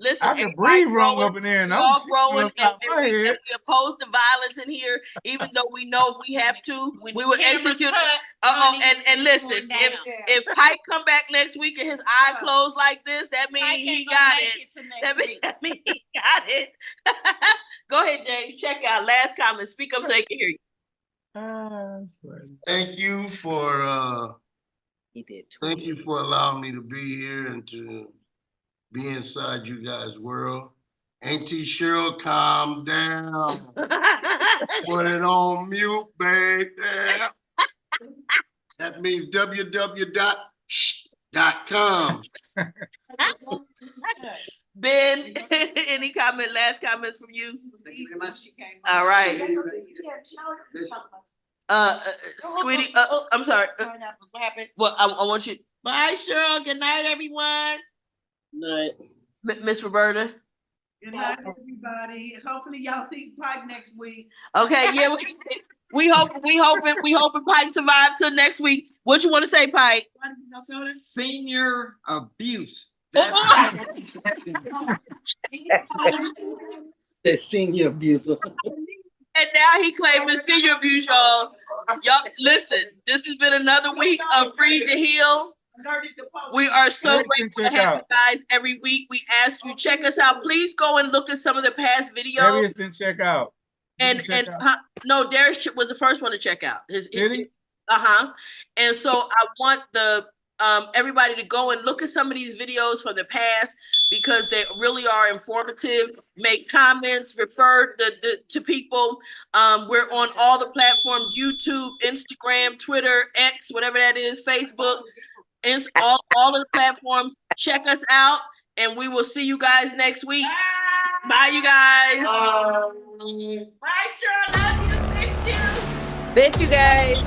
Listen. I can breathe wrong up in there, and all growing, and we oppose the violence in here, even though we know if we have to, we will execute. And listen, if Pike come back next week and his eye closed like this, that means he got it. That means he got it. Go ahead, James. Check out. Last comment. Speak up so they can hear you. Thank you for thank you for allowing me to be here and to be inside you guys' world. Auntie Cheryl, calm down. Put it on mute, baby. That means www.shh.com. Ben, any last comments from you? All right. Squiddy, I'm sorry. What happened? Well, I want you. Bye, Cheryl. Good night, everyone. Night. Miss Roberta. Good night, everybody. Hopefully y'all see Pike next week. Okay, yeah, we hoping Pike survive till next week. What you want to say, Pike? Senior abuse. The senior abuser. And now he claiming senior abuse, y'all. Y'all, listen, this has been another week of Free to Heal. We are so grateful to have you guys every week. We ask you, check us out. Please go and look at some of the past videos. Darius didn't check out. No, Darius was the first one to check out. Did he? And so I want everybody to go and look at some of these videos from the past because they really are informative. Make comments, refer to people. We're on all the platforms: YouTube, Instagram, Twitter, X, whatever that is, Facebook. It's all of the platforms. Check us out, and we will see you guys next week. Bye, you guys. Bye, Cheryl. Love you. Miss you. Miss you guys.